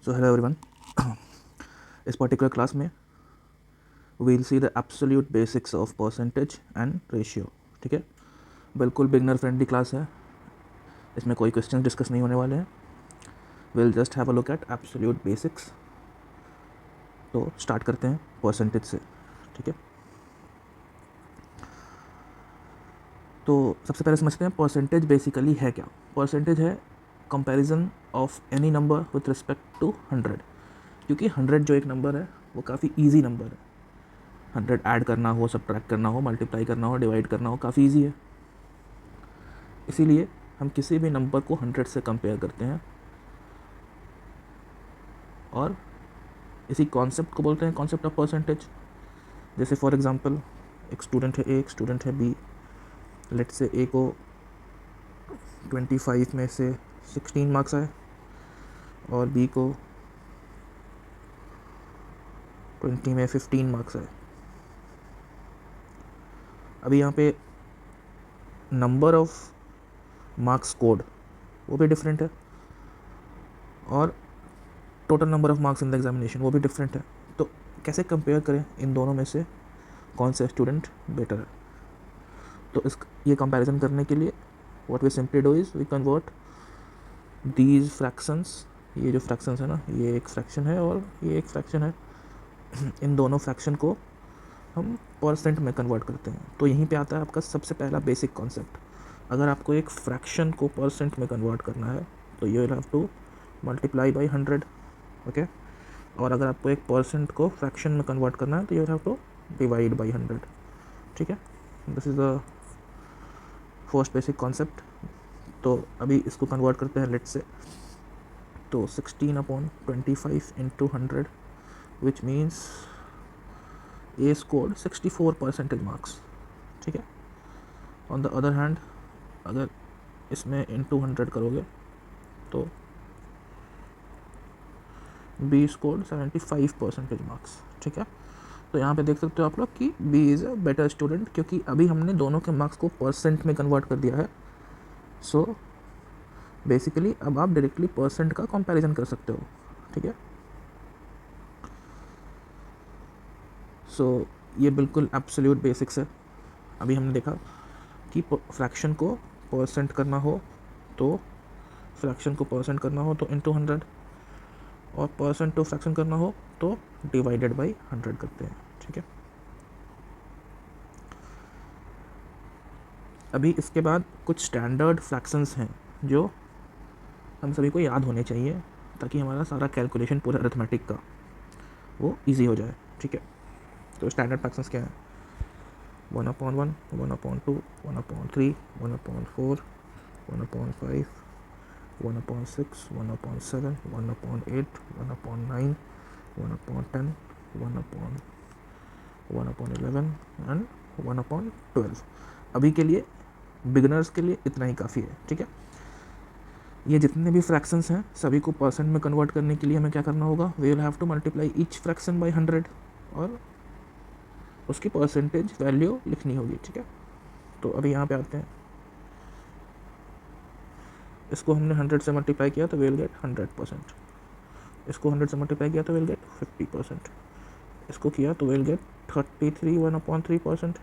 सो hello everyone, इस particular class में we'll see the absolute basics of percentage and ratio. ठीक है, बिल्कुल बिगनर फ्रेंडली क्लास है. इसमें कोई क्वेश्चन डिस्कस नहीं होने वाले हैं. Will just have a look at absolute basics. तो स्टार्ट करते हैं परसेंटेज से. ठीक है, तो सबसे पहले समझते हैं परसेंटेज बेसिकली है क्या. परसेंटेज है comparison of any number with respect to 100. क्योंकि 100 जो एक नंबर है वो काफ़ी ईजी नंबर है. 100 ऐड करना हो, सब्ट्रैक्ट करना हो, मल्टीप्लाई करना हो, डिवाइड करना हो, काफ़ी ईजी है. इसीलिए हम किसी भी नंबर को 100 से कंपेयर करते हैं और इसी कॉन्सेप्ट को बोलते हैं कॉन्सेप्ट ऑफ परसेंटेज. जैसे फॉर एग्जांपल एक स्टूडेंट है ए, एक स्टूडेंट है बी. लेट से ए को 25 में से 16 मार्क्स आए और बी को 20 में 15 मार्क्स आए. अभी यहाँ पे नंबर ऑफ मार्क्स कोड वो भी डिफरेंट है और total number of marks in the examination वो भी डिफरेंट है. तो कैसे कंपेयर करें इन दोनों में से कौन सा स्टूडेंट बेटर है. तो ये कंपैरिजन करने के लिए what we simply do is we convert these fractions. ये जो फ्रैक्शंस है ना, ये एक फ्रैक्शन है और ये एक फ्रैक्शन है. इन दोनों फ्रैक्शन को हम परसेंट में कन्वर्ट करते हैं. तो यहीं पे आता है आपका सबसे पहला बेसिक कॉन्सेप्ट. अगर आपको एक फ्रैक्शन को परसेंट में कन्वर्ट करना है तो you will have to multiply by 100. Okay, और अगर आपको एक परसेंट को फ्रैक्शन में कन्वर्ट करना है तो you will have to divide by 100. ठीक है, this is the first basic concept. तो अभी इसको कन्वर्ट करते हैं लेट से. तो 16/25 into 100 which means A scored 64% marks. ठीक है, ऑन द अदर हैंड अगर इसमें इंटू 100 करोगे तो बी स्कोर्ड 75% मार्क्स. ठीक है, तो यहाँ पे देख सकते हो आप लोग कि B is a better student क्योंकि अभी हमने दोनों के मार्क्स को परसेंट में कन्वर्ट कर दिया है. सो बेसिकली अब आप डायरेक्टली परसेंट का कंपैरिजन कर सकते हो. ठीक है, सो ये बिल्कुल एब्सोल्यूट बेसिक्स है. अभी हमने देखा कि फ्रैक्शन को परसेंट करना हो तो इंटू 100 और परसेंट टू फ्रैक्शन करना हो तो डिवाइडेड बाई 100 करते हैं. ठीक है, अभी इसके बाद कुछ स्टैंडर्ड फ्रैक्शंस हैं जो हम सभी को याद होने चाहिए ताकि हमारा सारा कैलकुलेशन पूरा अरिथमेटिक का वो इजी हो जाए. ठीक है, तो स्टैंडर्ड फ्रैक्शंस क्या हैं. 1/1, 1/2, 1/3, 1/4, 1/5, 1/6, 1/7, 1/8, 1/9, 1/10, 1/11 एंड 1/12. अभी के लिए बिगनर्स के लिए इतना ही काफ़ी है. ठीक है, ये जितने भी फ्रैक्शंस हैं सभी को परसेंट में कन्वर्ट करने के लिए हमें क्या करना होगा. We will have to multiply each fraction by 100 और उसकी परसेंटेज वैल्यू लिखनी होगी. ठीक है, तो अभी यहाँ पे आते हैं. इसको हमने 100 से मल्टीप्लाई किया तो वी विल गेट 100%. इसको 100 से मल्टीप्लाई किया तो वी विल गेट 50%. इसको किया तो वी विल गेट 33 1/3%.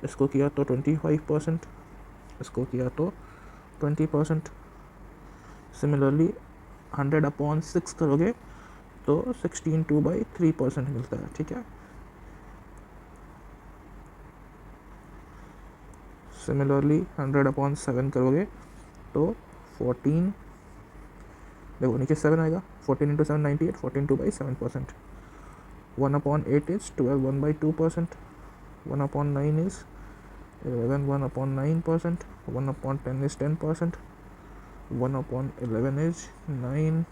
इसको किया तो 25%. इसको किया तो 20%. सिमिलरली 100/6 करोगे तो 16/3% मिलता है. ठीक है, सिमिलरली 100/7 करोगे तो 14, देखो नीचे 7 आएगा. 14 into 7 98. 14/7%. 1/8 is 12 1/2%. 1/9 is 11 1/9%. 1/10 is 10%. 1/11 is 9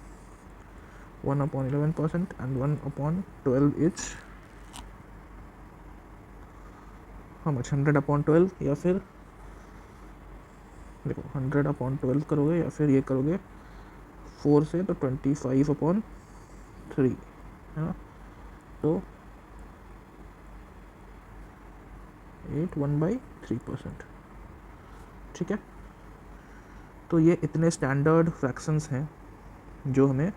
1/11%. and 1/12 is how much. 100/12 या फिर देखो 100/12 करोगे या फिर ये करोगे 4 से तो 25/3 है ना. तो 8 1/3%. ठीक है, तो ये इतने स्टैंडर्ड फ्रैक्शंस हैं जो हमें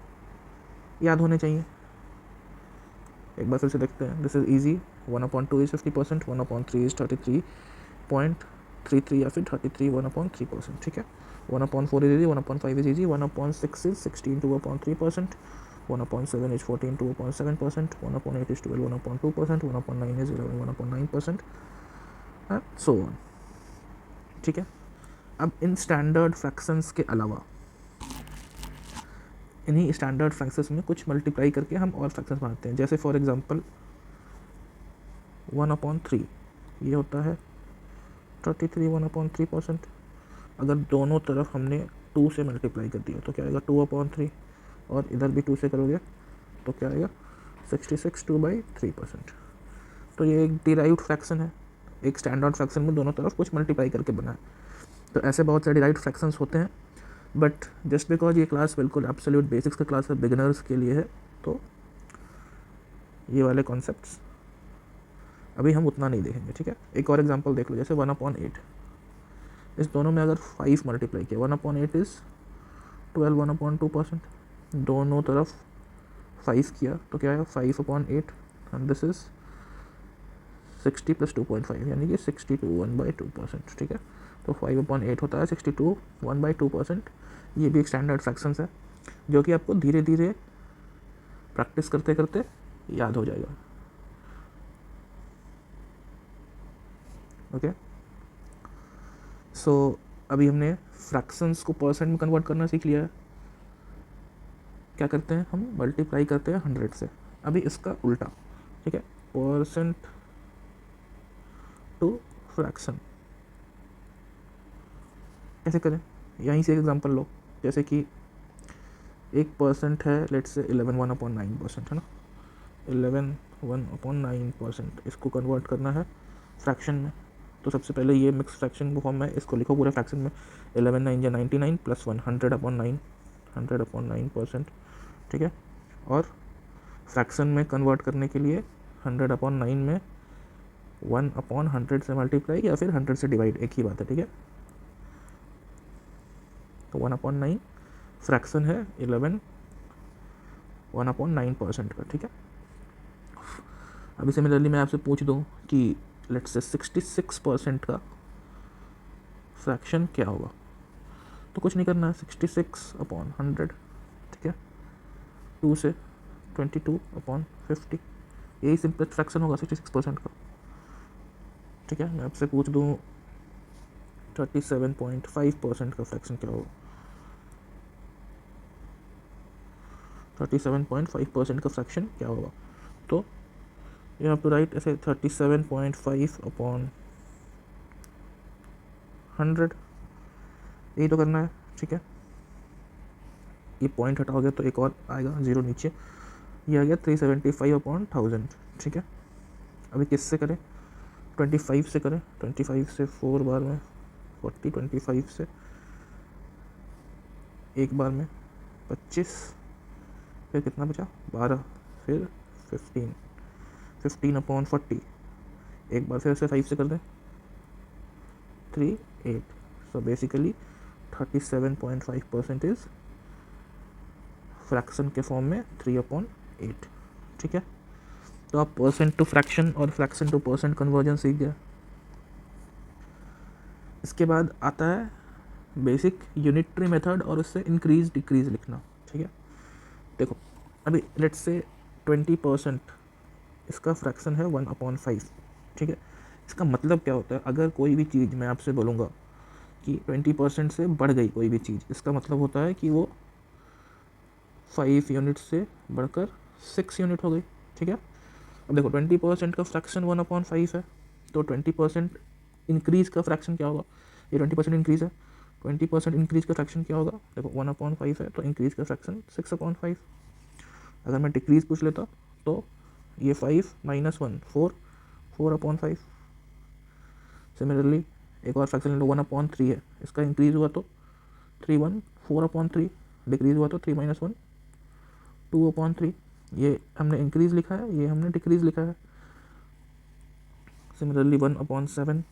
याद होने चाहिए। एक बार फिर से देखते हैं, this is easy. 1/2 is 50%, 1/3 is 33.33 या फिर 33 1/3%, ठीक है। 1/4 is easy, 1/5 is easy, 1/6 is 16 2/3%, 1/7 is 14 2/7%, 1/8 is 12 1/2%, 1/9 is 11 1/9%, and so on, ठीक है। अब इन स्टैंडर्ड फ्रैक्शंस के अलावा इन्हीं स्टैंडर्ड फ्रैक्शंस में कुछ मल्टीप्लाई करके हम और फ्रैक्शंस बनाते हैं। जैसे फॉर एग्जांपल 1/3 ये होता है 33 1/3%। अगर दोनों तरफ हमने 2 से मल्टीप्लाई कर दिया तो क्या आएगा 2/3, और इधर भी 2 से करोगे तो क्या आएगा 66 2/3%। तो ये एक डिराइव्ड फ्रैक्शन है, एक स्टैंडर्ड फ्रैक्शन में दोनों तरफ कुछ मल्टीप्लाई करके बना है। तो ऐसे बहुत सारे डिराइव्ड फ्रैक्शंस होते हैं, बट जस्ट बिकॉज ये क्लास बिल्कुल एब्सोल्यूट बेसिक्स का क्लास है, बिगिनर्स के लिए है, तो ये वाले कॉन्सेप्ट्स अभी हम उतना नहीं देखेंगे, ठीक है। एक और एग्जांपल देख लो, जैसे 1/8, इस दोनों में अगर 5 मल्टीप्लाई किया, 1/8 इज 12 1/2%, दोनों तरफ 5 किया तो क्या आएगा 5/8, एंड दिस इज 60 + 2.5 यानी कि 62 1/2%, ठीक है। तो 5/8 होता है 62 1/2%। ये भी एक स्टैंडर्ड फ्रैक्शंस है जो कि आपको धीरे धीरे प्रैक्टिस करते करते याद हो जाएगा, ओके। सो अभी हमने फ्रैक्शंस को परसेंट में कन्वर्ट करना सीख लिया है। क्या करते हैं हम, मल्टीप्लाई करते हैं 100 से। अभी इसका उल्टा, ठीक है, परसेंट टू फ्रैक्शन कैसे करें, यहीं से एग्जांपल लो। जैसे कि 1% है, लेट्स से 11 1/9%, है ना। 11 1/9%, इसको कन्वर्ट करना है फ्रैक्शन में। तो सबसे पहले ये मिक्स फ्रैक्शन को फॉर्म है, इसको लिखो पूरे फ्रैक्शन में। 11 9 या 99 + 1 100/9, 100/9%, ठीक है। और फ्रैक्शन में कन्वर्ट करने के लिए 100/9 में 1/100 से मल्टीप्लाई या फिर 100 से डिवाइड, एक ही बात है, ठीक है। तो 1/9 फ्रैक्शन है 11 1/9% का, ठीक है। अभी सिमिलरली मैं आपसे पूछ दूँ कि लेट्स से 66% का फ्रैक्शन क्या होगा, तो कुछ नहीं करना है, 66/100, ठीक है। 2 से 22/50, यही सिंपल फ्रैक्शन होगा 66% का, ठीक है। मैं आपसे पूछ दूँ 37.5% का फ्रैक्शन क्या होगा, 37.5% का फ्रैक्शन क्या होगा, तो यू हैव टू राइट ऐसे 37.5/100, यही तो करना है, ठीक है। ये पॉइंट हटाओगे तो एक और आएगा जीरो नीचे, ये आ गया 375/1000, ठीक है। अभी किससे करें, 25 से करें, 25 से 4 बार में 40, 25 से एक बार में 25, फिर कितना बचा 12, फिर 15, 15/40, एक बार फिर से 5 से कर दें 3 8। सो बेसिकली 37.5% इज फ्रैक्शन के फॉर्म में 3/8, ठीक है। तो आप परसेंट टू फ्रैक्शन और फ्रैक्शन टू परसेंट कन्वर्जन सीख गया। इसके बाद आता है बेसिक यूनिटरी मेथड और उससे इंक्रीज डिक्रीज लिखना, ठीक है। देखो अभी लेट्स से 20% इसका फ्रैक्शन है 1/5, ठीक है। इसका मतलब क्या होता है, अगर कोई भी चीज़ मैं आपसे बोलूँगा कि 20% से बढ़ गई कोई भी चीज़, इसका मतलब होता है कि वो 5 यूनिट से बढ़कर 6 यूनिट हो गई, ठीक है। अब देखो 20% का फ्रैक्शन 1/5 है, तो 20% इंक्रीज़ का फ्रैक्शन क्या होगा, ये 20% इंक्रीज़ है, 20% इंक्रीज़ का फ्रैक्शन क्या होगा, देखो 1/5 है तो इंक्रीज़ का फ्रैक्शन 6/5। अगर मैं डिक्रीज़ पूछ लेता तो ये 5 - 1 4, 4/5। सिमिलरली एक और फ्रैक्शन ले लो 1/3 है, इसका इंक्रीज़ हुआ तो 3 1 4/3, डिक्रीज़ हुआ तो 3 - 1 2/3। ये हमने इंक्रीज़ लिखा है, ये हमने डिक्रीज़ लिखा है। सिमिलरली 1/7,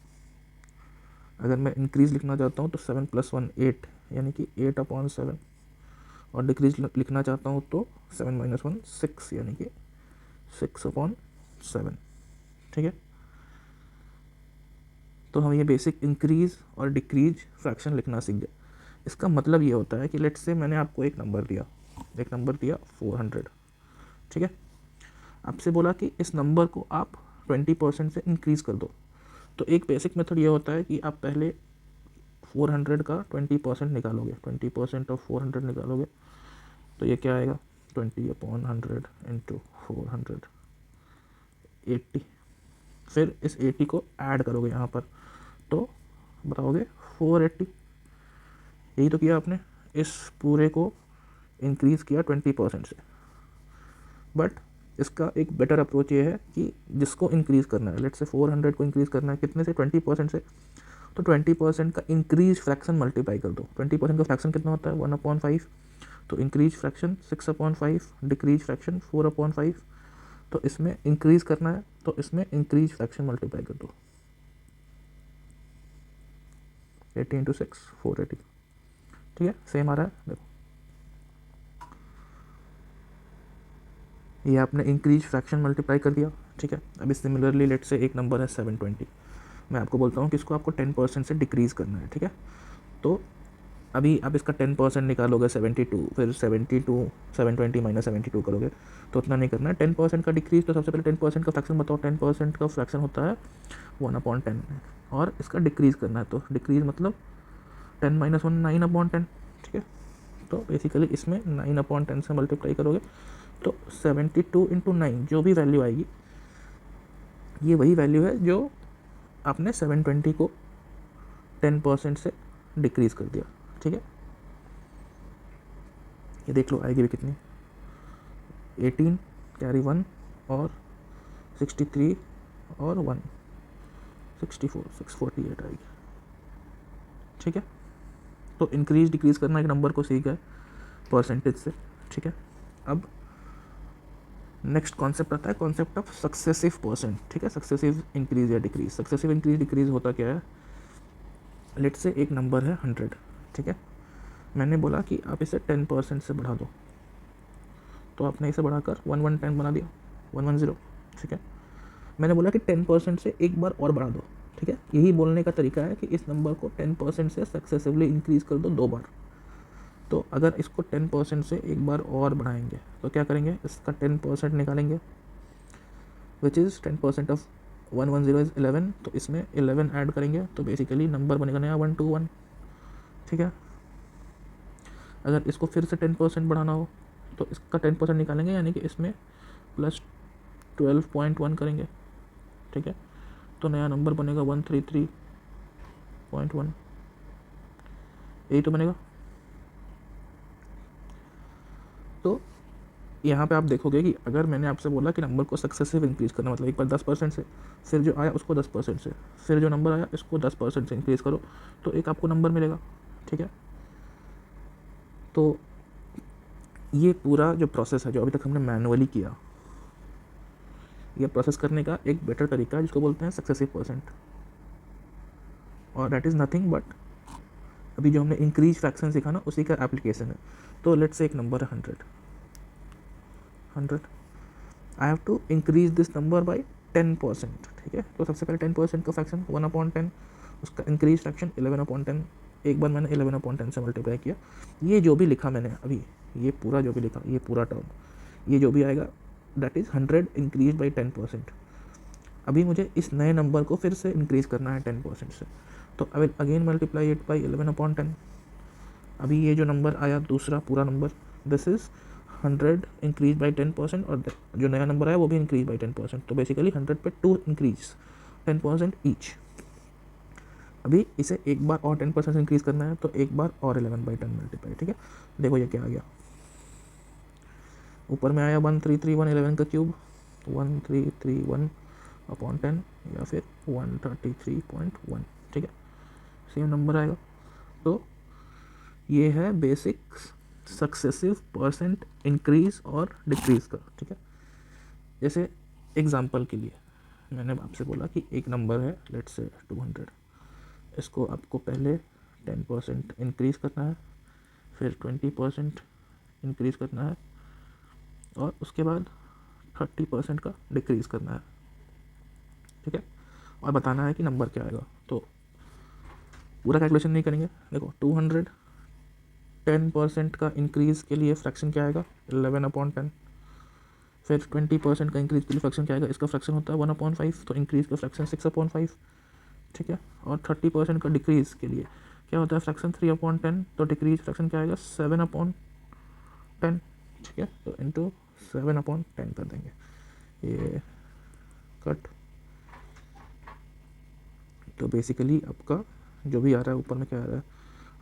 अगर मैं इंक्रीज़ लिखना चाहता हूँ तो 7 + 1 8, यानी कि 8/7। और डिक्रीज लिखना चाहता हूँ तो 7 - 1 6, यानी कि 6/7, ठीक है। तो हम ये बेसिक इंक्रीज और डिक्रीज फ्रैक्शन लिखना सीख गए। इसका मतलब ये होता है कि लेट्स से मैंने आपको एक नंबर दिया 400, ठीक है। आपसे बोला कि इस नंबर को आप 20% से इंक्रीज़ कर दो। तो एक बेसिक मेथड ये होता है कि आप पहले 400 का 20% निकालोगे, 20% ऑफ 400 निकालोगे, तो ये क्या आएगा, 20/100 इंटू 400, 80। फिर इस 80 को ऐड करोगे यहाँ पर, तो बताओगे 480। यही तो किया आपने, इस पूरे को इंक्रीज़ किया 20% से। बट इसका एक बेटर अप्रोच ये है कि जिसको इंक्रीज़ करना है, लेट्स से 400 को इंक्रीज़ करना है कितने से, 20% से, तो 20% का इंक्रीज फ्रैक्शन मल्टीप्लाई कर दो। 20% का फ्रैक्शन कितना होता है, 1/5। तो इंक्रीज फ्रैक्शन 6/5, डिक्रीज फ्रैक्शन 4/5। तो इसमें इंक्रीज करना है तो इसमें इंक्रीज फ्रैक्शन मल्टीप्लाई कर दो, 80 × 6 480, ठीक है। सेम आ रहा है, देखो ये आपने इंक्रीज फ्रैक्शन मल्टीप्लाई कर दिया, ठीक है। अभी सिमिलरली लेट से एक नंबर है 720, मैं आपको बोलता हूँ कि इसको आपको 10% से डिक्रीज़ करना है, ठीक है। तो अभी आप इसका 10% निकालोगे 72, फिर 72 720 - 72 करोगे, तो उतना नहीं करना है। 10% का डिक्रीज, तो सबसे पहले 10% का फ्रैक्शन बताओ। 10% का फ्रैक्शन होता है 1/10, और इसका डिक्रीज़ करना है, तो डिक्रीज़ मतलब 10 - 1 9/10, ठीक है। तो बेसिकली इसमें 9/10 से मल्टीप्लाई करोगे, तो 72 × 9 जो भी वैल्यू आएगी, ये वही वैल्यू है जो आपने 720 को 10% से डिक्रीज़ कर दिया, ठीक है। ये देख लो आएगी भी कितनी, 18 कैरी 1 और 63 और 1 64 648 आएगी, ठीक है। तो इंक्रीज डिक्रीज़ करना एक नंबर को सीख गए परसेंटेज से, ठीक है। अब नेक्स्ट कॉन्सेप्ट आता है कॉन्सेप्ट ऑफ सक्सेसिव परसेंट, ठीक है। सक्सेसिव इंक्रीज या डिक्रीज, सक्सेसिव इंक्रीज डिक्रीज होता क्या है, लेट से एक नंबर है 100, ठीक है। मैंने बोला कि आप इसे 10% से बढ़ा दो, तो आपने इसे बढ़ाकर 1110 बना दिया, 110, ठीक है। मैंने बोला कि 10% से एक बार और बढ़ा दो, ठीक है। यही बोलने का तरीका है कि इस नंबर को 10% से सक्सेसिवली इंक्रीज़ कर दो 2 बार। तो अगर इसको 10% से एक बार और बढ़ाएंगे तो क्या करेंगे, इसका 10% निकालेंगे, विच इज़ 10% ऑफ 110 इज़ 11, तो इसमें 11 ऐड करेंगे, तो बेसिकली नंबर बनेगा नया 121, ठीक है। अगर इसको फिर से 10% बढ़ाना हो तो इसका 10% निकालेंगे, यानी कि इसमें प्लस 12.1 करेंगे, ठीक है। तो नया नंबर बनेगा 133.1, यही तो बनेगा। तो यहाँ पे आप देखोगे कि अगर मैंने आपसे बोला कि नंबर को सक्सेसिव इंक्रीज़ करना, मतलब एक बार 10% से, फिर जो आया उसको 10% से, फिर जो नंबर आया इसको 10% से इंक्रीज़ करो, तो एक आपको नंबर मिलेगा, ठीक है। तो ये पूरा जो प्रोसेस है जो अभी तक हमने मैनुअली किया, ये प्रोसेस करने का एक बेटर तरीका है जिसको बोलते हैं सक्सेसिव परसेंट, और दैट इज़ नथिंग बट अभी जो हमने इंक्रीज फ्रैक्शन सीखा ना उसी का एप्लीकेशन है। तो लेट्स से एक नंबर है 100, I have to increase this number by 10%, ठीक है। तो सबसे पहले 10% का फ्रैक्शन 1/10, उसका इंक्रीज फ्रैक्शन 11/10, एक बार मैंने 11/10 से मल्टीप्लाई किया। ये जो भी लिखा मैंने अभी, ये पूरा जो भी लिखा, ये पूरा टर्म, ये जो भी आएगा दैट इज़ 100 इंक्रीज बाई 10%। अभी मुझे इस नए नंबर को फिर से इंक्रीज़ करना है 10% से, तो I will again multiply it by 11/10। अभी ये जो नंबर आया दूसरा पूरा number, this is 100 increase by 10%, और जो नया नंबर आया वो भी इंक्रीज बाई 10%, तो बेसिकली 100 पे 2 इंक्रीज 10% ईच। अभी इसे एक बार और 10% इंक्रीज़ करना है, तो एक बार और 11/10 मल्टीप्लाई, ठीक है। देखो ये क्या आ गया, ऊपर में आया 1331, 11 का क्यूब 1331/10, या फिर 133.1, ठीक है, सेम नंबर आएगा। तो ये है बेसिक सक्सेसिव परसेंट इंक्रीज और डिक्रीज़ का, ठीक है। जैसे एग्जांपल के लिए मैंने आपसे बोला कि एक नंबर है लेट्स से 200, इसको आपको पहले 10% इंक्रीज़ करना है, फिर 20%, इंक्रीज़ करना है और उसके बाद 30% का डिक्रीज़ करना है, ठीक है, और बताना है कि नंबर क्या आएगा। तो पूरा कैलकुलेशन नहीं करेंगे, देखो 210% का इंक्रीज़ के लिए फ्रैक्शन क्या आएगा 11/10, फिर 20% का इंक्रीज़ के लिए फ्रैक्शन क्या आएगा, इसका फ्रैक्शन होता है 1/5, तो इंक्रीज़ का फ्रैक्शन 6/5, ठीक है, और 30% का डिक्रीज़ के लिए क्या होता है फ्रैक्शन 3/10, तो डिक्रीज फ्रैक्शन क्या आएगा 7/10, ठीक है, तो इंटू 7/10 कर देंगे, ये कट। तो बेसिकली आपका जो भी आ रहा है ऊपर में क्या आ रहा है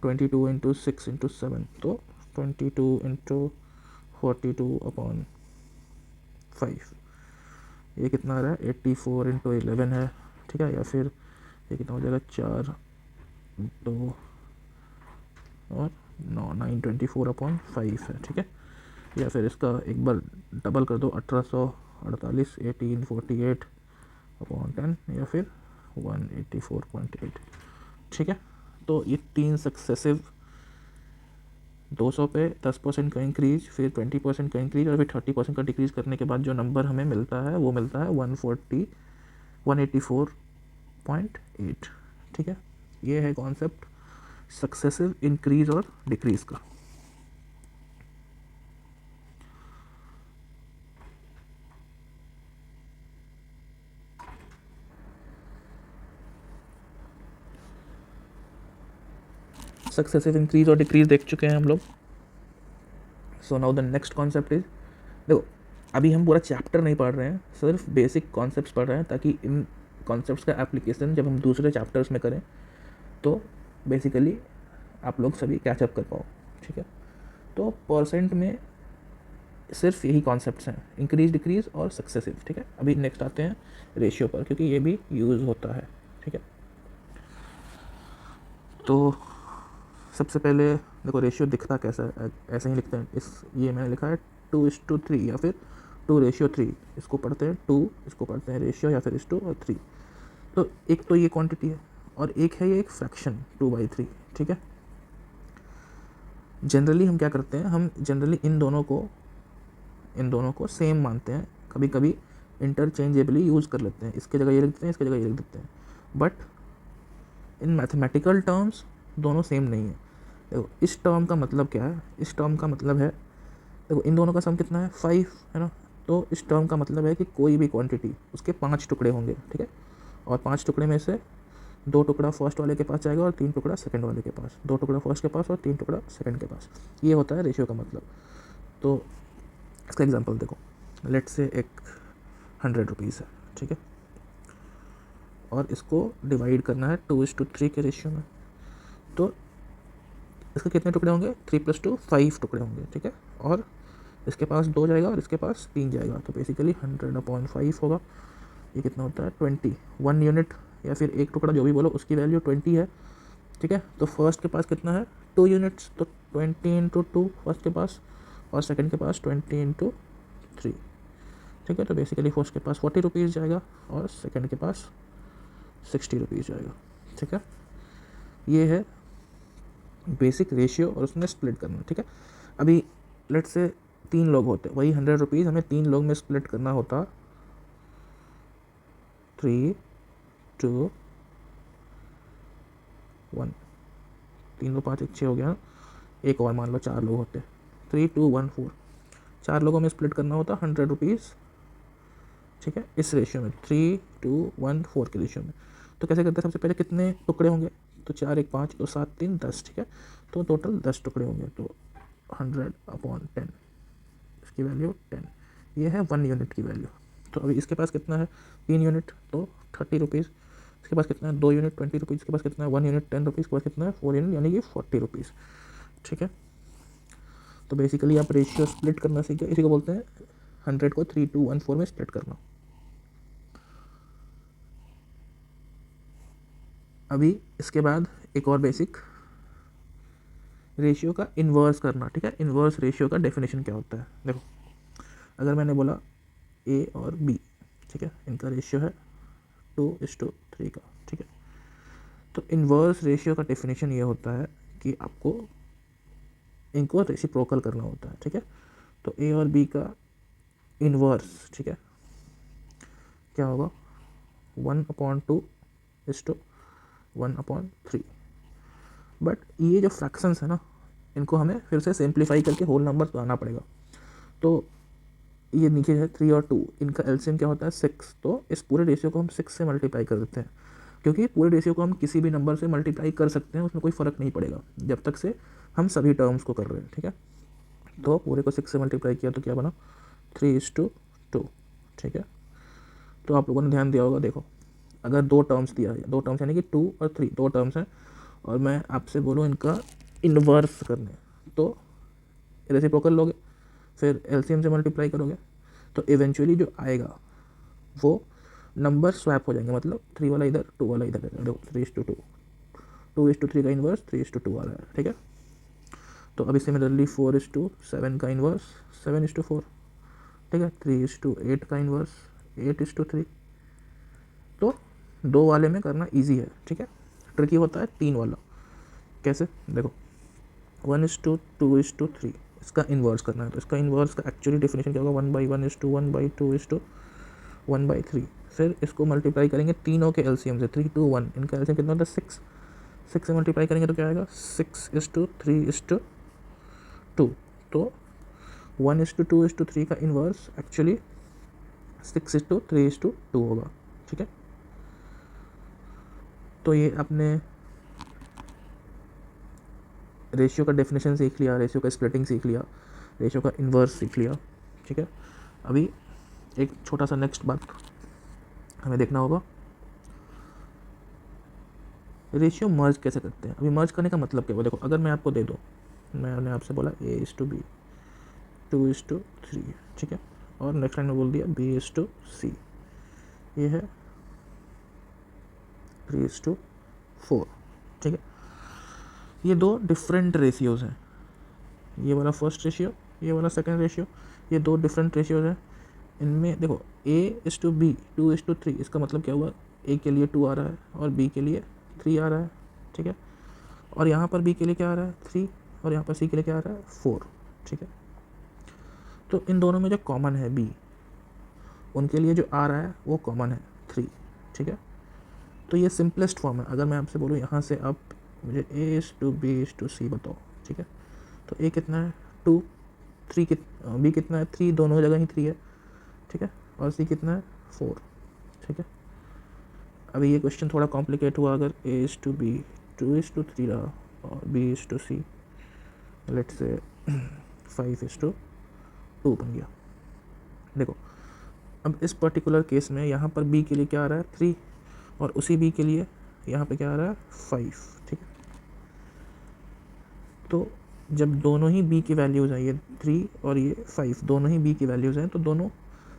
22 इंटू 6 इंटू 7, तो 22 इंटू 42/5, ये कितना आ रहा है 84 इंटू 11 है, ठीक है, या फिर ये कितना हो जाएगा 4 2 और 924/5 है, ठीक है, या फिर इसका एक बार डबल कर दो 1848 1848/10 या फिर 184.8, ठीक है। तो ये 3 सक्सेसिव 200 पे 10% का इंक्रीज, फिर 20% का इंक्रीज और फिर 30% का डिक्रीज करने के बाद जो नंबर हमें मिलता है वो मिलता है 184.8, ठीक है। ये है कॉन्सेप्ट सक्सेसिव इंक्रीज और डिक्रीज का। सक्सेसिव इंक्रीज और डिक्रीज देख चुके हैं हम लोग। So now the next concept is, देखो अभी हम पूरा चैप्टर नहीं पढ़ रहे हैं, सिर्फ बेसिक कॉन्सेप्ट्स पढ़ रहे हैं ताकि इन कॉन्सेप्ट्स का एप्लीकेशन जब हम दूसरे चैप्टर्स में करें तो बेसिकली आप लोग सभी कैचअप कर पाओ, ठीक है। तो परसेंट में सिर्फ यही कॉन्सेप्ट्स हैं, इंक्रीज डिक्रीज और सक्सेसिव, ठीक है। अभी नेक्स्ट आते हैं रेशियो पर, क्योंकि ये भी यूज़ होता है, ठीक है। तो सबसे पहले देखो रेशियो दिखता कैसा है, ऐसे ही लिखते हैं, इस ये मैंने लिखा है 2:3 या फिर 2:3, इसको पढ़ते हैं 2, इसको पढ़ते हैं रेशियो या फिर 2 और 3। तो एक तो ये क्वांटिटी है और एक है ये एक फ्रैक्शन 2/3, ठीक है। जनरली हम क्या करते हैं, हम जनरली इन दोनों को सेम मानते हैं, कभी कभी इंटरचेंजेबली यूज़ कर लेते हैं, इसके जगह ये लिख देते हैं, इसके जगह ये लिख देते हैं, बट इन मैथमेटिकल टर्म्स दोनों सेम नहीं है। देखो इस टर्म का मतलब क्या है, इस टर्म का मतलब है, देखो इन दोनों का सम कितना है 5 है ना, तो इस टर्म का मतलब है कि कोई भी क्वांटिटी उसके 5 टुकड़े होंगे, ठीक है, और 5 टुकड़े में से 2 टुकड़ा फर्स्ट वाले के पास जाएगा और 3 टुकड़ा सेकंड वाले के पास, 2 टुकड़ा फर्स्ट के पास और 3 टुकड़ा सेकंड के पास, ये होता है रेशियो का मतलब। तो इसका एग्जांपल देखो, लेट से एक 100 रुपीज़ है, ठीक है, और इसको डिवाइड करना है 2:3 के रेशियो में, तो इसके कितने टुकड़े होंगे 3 + 2 5 टुकड़े होंगे, ठीक है, और इसके पास 2 जाएगा और इसके पास 3 जाएगा, तो बेसिकली 100/5 होगा, ये कितना होता है 20, 1 यूनिट या फिर एक टुकड़ा जो भी बोलो उसकी वैल्यू 20 है, ठीक है। तो फर्स्ट के पास कितना है 2 यूनिट्स, तो 20 × 2 फर्स्ट के पास, और सेकंड के पास 20 × 3, ठीक है। तो बेसिकली फर्स्ट के पास 40 रुपीज़ जाएगा और सेकंड के पास 60 रुपीज़ जाएगा, ठीक है। ये है बेसिक रेशियो और उसमें स्प्लिट करना, ठीक है। अभी लेट से 3 लोग होते, वही 100 रुपीज़ हमें 3 लोग में स्प्लिट करना होता, 3 2 1, 3 2 5 1 6 हो गया, एक और मान लो 4 लोग होते, 3 2 1 4, 4 लोगों में स्प्लिट करना होता 100 रुपीज़, ठीक है, इस रेशियो में 3 2 1 4 के रेशियो में। तो कैसे करते हैं, सबसे पहले कितने टुकड़े होंगे, तो 4 1 5 और 7 3 10, ठीक है, तो टोटल 10 टुकड़े होंगे, तो 100/10, इसकी वैल्यू 10, ये है 1 यूनिट की वैल्यू। तो अभी इसके पास कितना है 3 यूनिट, तो 30 रुपीज़, इसके पास कितना है 2 यूनिट 20 रुपीज़, इसके पास कितना है 1 यूनिट 10 रुपीज़, इसके पास कितना है 4 यूनिट यानी कि 40 रुपीज़, ठीक है। तो बेसिकली आप रेशियो स्प्लिट करना सीखे, इसी को बोलते हैं 100 को 3 2 1 4 में स्प्लिट करना। अभी इसके बाद एक और बेसिक, रेशियो का इन्वर्स करना, ठीक है। इन्वर्स रेशियो का डेफिनेशन क्या होता है, देखो अगर मैंने बोला ए और बी, ठीक है, इनका रेशियो है 2:3 का, ठीक है। तो इन्वर्स रेशियो का डेफिनेशन ये होता है कि आपको इनको रेसिप्रोकल करना होता है, ठीक है। तो ए और बी का इन्वर्स, ठीक है, क्या होगा 1/2:1/3। बट ये जो फ्रैक्शंस है ना, इनको हमें फिर से सिंप्लीफाई करके होल नंबर लाना पड़ेगा। तो ये नीचे है 3 और 2, इनका एलसीएम क्या होता है 6। तो इस पूरे रेशियो को हम 6 से मल्टीप्लाई कर देते हैं, क्योंकि पूरे रेशियो को हम किसी भी नंबर से मल्टीप्लाई कर सकते हैं, उसमें कोई फ़र्क नहीं पड़ेगा जब तक से हम सभी टर्म्स को कर रहे हैं, ठीक है। तो पूरे को 6 से मल्टीप्लाई किया तो क्या बना 3:2, ठीक है। तो आप लोगों ने ध्यान दिया होगा, देखो अगर दो टर्म्स दिया है, दो टर्म्स यानी कि 2 और 3 दो टर्म्स हैं, और मैं आपसे बोलूँ इनका इन्वर्स करने, तो रेसिप्रोकल लोगे, फिर एलसीएम से मल्टीप्लाई करोगे, तो इवेंचुअली जो आएगा वो नंबर स्वैप हो जाएंगे, मतलब 3 वाला इधर 2 वाला इधर, देखो 3:2, 2:3 का इन्वर्स 3:2 आ रहा है, ठीक है। तो अभी सिमिलरली 4:7 का इन्वर्स 7:4, ठीक है। 3:8 का इन्वर्स 8:3। तो दो वाले में करना इजी है, ठीक है। ट्रिकी होता है 3 वाला। कैसे, देखो 1:2:3 इसका इन्वर्स करना है, तो इसका इन्वर्स का एक्चुअली डेफिनेशन क्या होगा 1/1:1/2:1/3। फिर इसको मल्टीप्लाई करेंगे तीनों के एलसीएम से, 3 2 1, इनका एलसीएम कितना होता है 6, 6 से मल्टीप्लाई करेंगे तो क्या आएगा 6:3:2। तो 1:2:3 का इन्वर्स एक्चुअली 6:3:2 होगा, ठीक है। तो ये आपने रेशियो का डेफिनेशन सीख लिया, रेशियो का स्प्लिटिंग सीख लिया, रेशियो का इन्वर्स सीख लिया, ठीक है। अभी एक छोटा सा नेक्स्ट बात हमें देखना होगा, रेशियो मर्ज कैसे करते हैं। अभी मर्ज करने का मतलब क्या है, देखो अगर मैं आपको दे दूँ, मैंने आपसे बोला A:B 2:3, ठीक है, और नेक्स्ट लाइन में बोल दिया B:C, ये है 3:4, ठीक है। ये दो डिफरेंट रेशियोज हैं, ये वाला फर्स्ट रेशियो, ये वाला सेकंड रेशियो, ये दो डिफरेंट रेशियोज हैं। इनमें देखो A:B 2:3, इसका मतलब क्या हुआ, A के लिए 2 आ रहा है और B के लिए 3 आ रहा है, ठीक है। और यहाँ पर B के लिए क्या आ रहा है 3, और यहाँ पर C के लिए क्या आ रहा है 4, ठीक है। तो इन दोनों में जो कॉमन है B, उनके लिए जो आ रहा है वो कॉमन है 3, ठीक है। तो ये सिंपलेस्ट फॉर्म है। अगर मैं आपसे बोलूँ यहाँ से आप मुझे A:B:C बताओ, ठीक है। तो A कितना है 2, 3 B कितना है 3, दोनों जगह ही 3 है, ठीक है। और C कितना है 4, ठीक है। अभी ये क्वेश्चन थोड़ा कॉम्प्लिकेट हुआ अगर A:B 2:3 रहा और B:C लेट से 5:2 बन गया। देखो अब इस पर्टिकुलर केस में यहाँ पर B के लिए क्या आ रहा है 3, और उसी B के लिए यहाँ पे क्या आ रहा है 5, ठीक है। तो जब दोनों ही B की वैल्यूज़ हैं, ये 3 और ये 5 दोनों ही B की वैल्यूज़ हैं, तो दोनों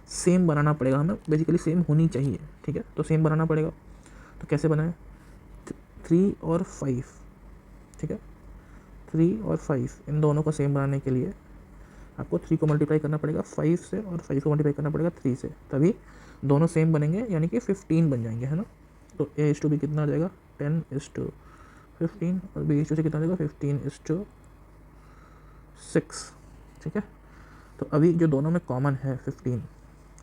सेम बनाना पड़ेगा हमें, बेसिकली सेम होनी चाहिए, ठीक है। तो सेम बनाना पड़ेगा, तो कैसे बनाए 3 और 5, ठीक है। 3 और 5 इन दोनों को सेम बनाने के लिए आपको 3 को मल्टीप्लाई करना पड़ेगा 5 से, और 5 को मल्टीप्लाई करना पड़ेगा 3 से, तभी दोनों सेम बनेंगे, यानी कि 15 बन जाएंगे, है ना। तो A:B कितना आ जाएगा 10:15, और B:C कितना आ जाएगा 15:6, ठीक है। तो अभी जो दोनों में कॉमन है 15,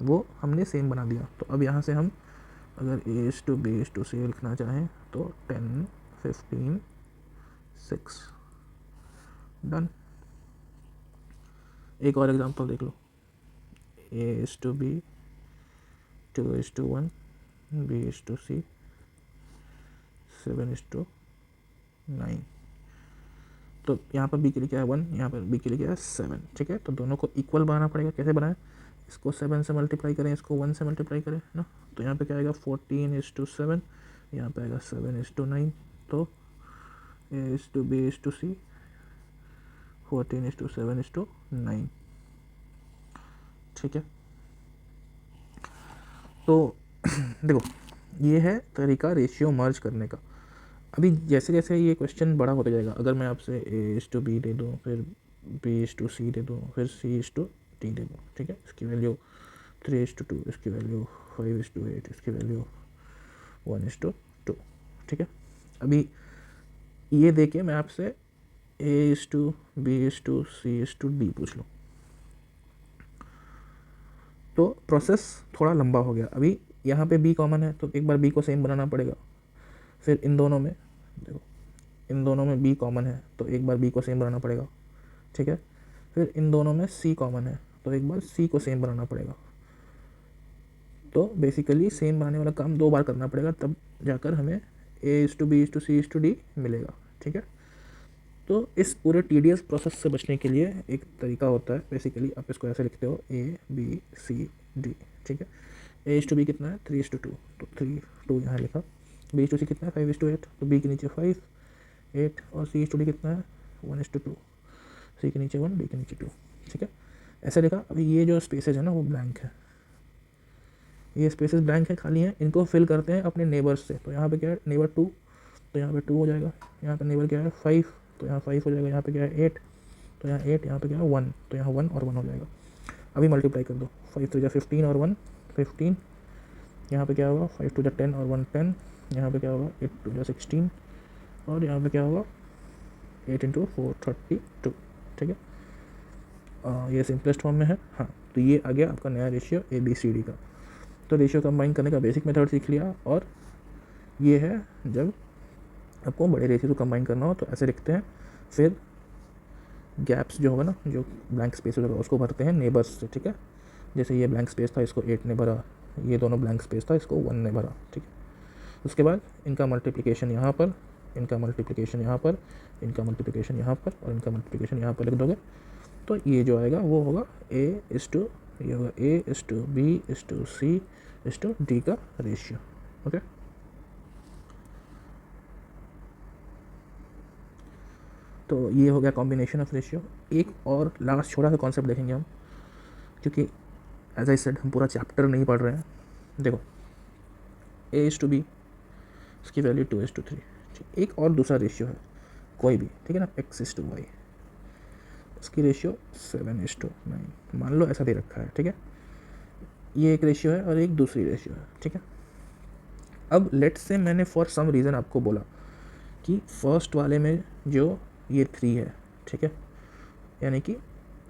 वो हमने सेम बना दिया। तो अब यहाँ से हम अगर A:B:C लिखना चाहें तो 10 15 6 डन। एक और एग्जांपल देख लो, A:B 2:1 B:C 7:9। तो यहाँ पर B के लिए क्या है 1, यहाँ पर B के लिए क्या है 7, ठीक है। तो दोनों को इक्वल बनाना पड़ेगा, कैसे बनाएं, इसको 7 से मल्टीप्लाई करें, इसको 1 से मल्टीप्लाई करें ना। तो यहाँ पे क्या आएगा 14:7, यहाँ पे आएगा 7:9। तो A:B:C 14:7:9, ठीक है। तो देखो ये है तरीका रेशियो मर्ज करने का। अभी जैसे जैसे ये क्वेश्चन बड़ा होता जाएगा, अगर मैं आपसे A:B दे दूँ, फिर B:C दे दूँ, फिर C:D दे दूँ, ठीक है। इसकी वैल्यू 3:2, इसकी वैल्यू 5:8, इसकी वैल्यू 1:2, ठीक है। अभी ये देके मैं आपसे A:B:C:D पूछ लो। तो प्रोसेस थोड़ा लंबा हो गया। अभी यहाँ पे B कॉमन है तो एक बार B को सेम बनाना पड़ेगा। फिर इन दोनों में देखो, इन दोनों में B कॉमन है तो एक बार B को सेम बनाना पड़ेगा, ठीक है। फिर इन दोनों में C कॉमन है तो एक बार C को सेम बनाना पड़ेगा। तो बेसिकली सेम बनाने वाला काम 2 बार करना पड़ेगा, तब जाकर हमें A:B:C:D मिलेगा, ठीक है। तो इस पूरे टीडियस प्रोसेस से बचने के लिए एक तरीका होता है। बेसिकली आप इसको ऐसे लिखते हो A:B:C:D, ठीक है। A:B कितना है 3:2, तो 3:2 यहाँ लिखा। B:C कितना है 5:8, तो B के नीचे 5 8 और C:D कितना है 1:2, C के नीचे 1 D के नीचे 2, ठीक है। ऐसे लिखा। अभी ये जो स्पेसेज है ना वो ब्लैंक है, ये स्पेसेस ब्लैंक है, खाली हैं, इनको फिल करते हैं अपने नेबर्स से। तो यहाँ पे क्या है नेबर 2, तो यहाँ पे 2 हो जाएगा। यहाँ पे नेबर क्या है 5, तो यहाँ 5 हो जाएगा। यहाँ पे क्या है 8, तो यहाँ 8, यहाँ पे क्या है 1, तो यहाँ 1 और 1 हो जाएगा। अभी मल्टीप्लाई कर दो, 5 तो 15 और 1 15, यहाँ पे क्या होगा 5 to 10 और 1 10, यहाँ पे क्या होगा 8 to 16 और यहाँ पे क्या होगा 8 × 4 32, ठीक है। ये सिंपलेस्ट फॉर्म में है। हाँ, तो ये आ गया आपका नया रेशियो ABCD का। तो रेशियो कंबाइन करने का बेसिक मेथड सीख लिया। और ये है जब आपको बड़े रेशियो को कंबाइन करना हो तो ऐसे लिखते हैं। फिर गैप्स जो होगा ना, जो ब्लैंक स्पेस होगा उसको भरते हैं नेबर्स से, ठीक है। जैसे ये ब्लैंक स्पेस था, इसको 8 ने भरा, ये दोनों ब्लैंक स्पेस था, इसको 1 ने भरा, ठीक है। उसके बाद इनका मल्टीप्लिकेशन यहाँ पर, इनका मल्टीप्लिकेशन यहाँ पर, इनका मल्टीप्लिकेशन यहाँ पर और इनका मल्टीप्लिकेशन यहाँ पर लिख दोगे तो ये जो आएगा वो होगा ये होगा A:B:C:D का रेशियो, ओके। तो ये हो गया कॉम्बिनेशन ऑफ रेशियो। एक और लास्ट छोटा सा कॉन्सेप्ट देखेंगे हम, क्योंकि एज आई सेड हम पूरा चैप्टर नहीं पढ़ रहे हैं। देखो A:B, इसकी वैल्यू 2:3, ठीक। एक और दूसरा रेशियो है कोई भी, ठीक है ना, X:Y, इसकी रेशियो 7:9, मान लो ऐसा दे रखा है, ठीक है। ये एक रेशियो है और एक दूसरी रेशियो है, ठीक है। अब लेट्स से मैंने फॉर सम रीज़न आपको बोला कि फर्स्ट वाले में जो ये 3 है, ठीक है, यानी कि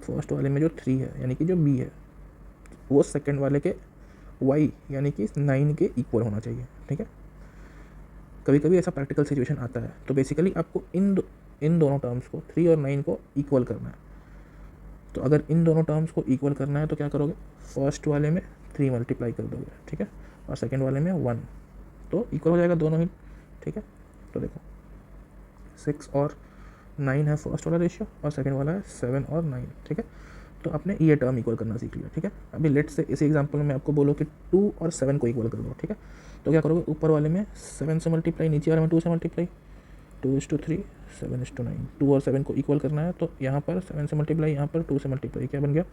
फर्स्ट वाले में जो 3 है यानी कि जो B है वो सेकंड वाले के Y यानी कि 9 के इक्वल होना चाहिए, ठीक है। कभी कभी ऐसा प्रैक्टिकल सिचुएशन आता है, तो बेसिकली आपको इन दोनों टर्म्स को 3 और 9 को इक्वल करना है। तो अगर इन दोनों टर्म्स को इक्वल करना है तो क्या करोगे, फर्स्ट वाले में 3 मल्टीप्लाई कर दोगे, ठीक है, और सेकेंड वाले में 1, तो इक्वल हो जाएगा दोनों ही, ठीक है। तो देखो 6 और 9 है फर्स्ट वाला रेशियो और सेकेंड वाला है 7 और 9, ठीक है। तो आपने ये टर्म इक्वल करना सीख लिया, ठीक है। अभी लेट से इसी एग्जांपल में आपको बोलो कि 2 और 7 को इक्वल कर दो, ठीक है। तो क्या करोगे, ऊपर वाले में 7 से मल्टीप्लाई, नीचे वाले में 2 से मल्टीप्लाई, 2:3 7:9, 2 और 7 को इक्वल करना है। तो यहाँ पर 7 से मल्टीप्लाई, यहाँ पर 2 से मल्टीप्लाई, क्या बन गया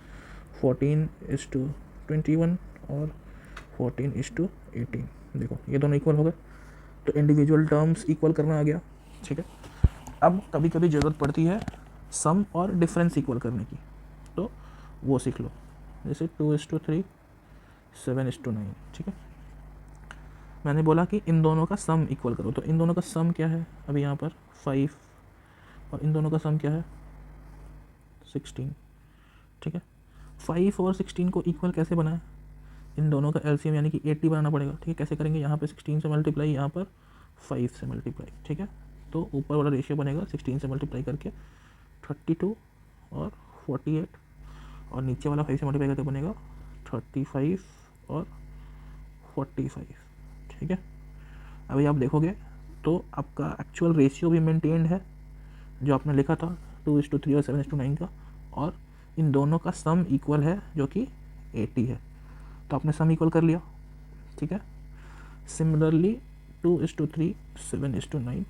14:21 और 14:18। देखो ये दोनों इक्वल हो गए, तो इंडिविजुअल टर्म्स इक्वल करना आ गया, ठीक है। अब कभी कभी ज़रूरत पड़ती है सम और डिफरेंस इक्वल करने की, तो वो सीख लो। जैसे 2:3 7:9, ठीक है। मैंने बोला कि इन दोनों का सम इक्वल करो, तो इन दोनों का सम क्या है, अभी यहाँ पर 5 और इन दोनों का सम क्या है 16, ठीक है। 5 और 16 को इक्वल कैसे बनाए, इन दोनों का एलसीएम यानी कि 80 बनाना पड़ेगा, ठीक है। कैसे करेंगे, यहाँ पे 16 से मल्टीप्लाई, यहाँ पर 5 से मल्टीप्लाई, ठीक है। तो ऊपर वाला रेशियो बनेगा 16 से मल्टीप्लाई करके 32 और 48, और नीचे वाला 5 से मल्टीप्लाई करके बनेगा 35 और 45, ठीक है। अभी आप देखोगे तो आपका एक्चुअल रेशियो भी मेंटेन्ड है जो आपने लिखा था 2:3 और 7:9 का, और इन दोनों का सम इक्वल है जो कि 80 है। तो आपने सम इक्वल कर लिया, ठीक है। सिमिलरली 2:3 7:9,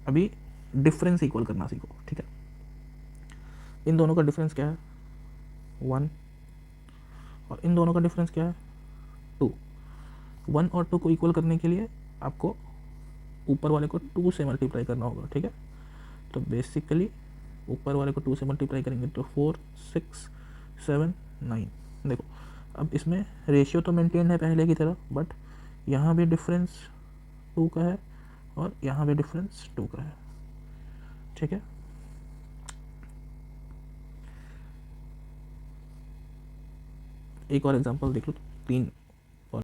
अभी डिफरेंस इक्वल करना सीखो, ठीक है। इन दोनों का डिफरेंस क्या है 1 और इन दोनों का डिफरेंस क्या है 2। 1 और 2 को इक्वल करने के लिए आपको ऊपर वाले को 2 से मल्टीप्लाई करना होगा, ठीक है। तो बेसिकली ऊपर वाले को 2 से मल्टीप्लाई करेंगे तो 4 6 7 9। देखो अब इसमें रेशियो तो मेंटेन है पहले की तरह, बट यहाँ भी डिफरेंस 2 का है और यहाँ भी डिफरेंस 2 का है, ठीक है। एक और एग्जांपल देख लो, 3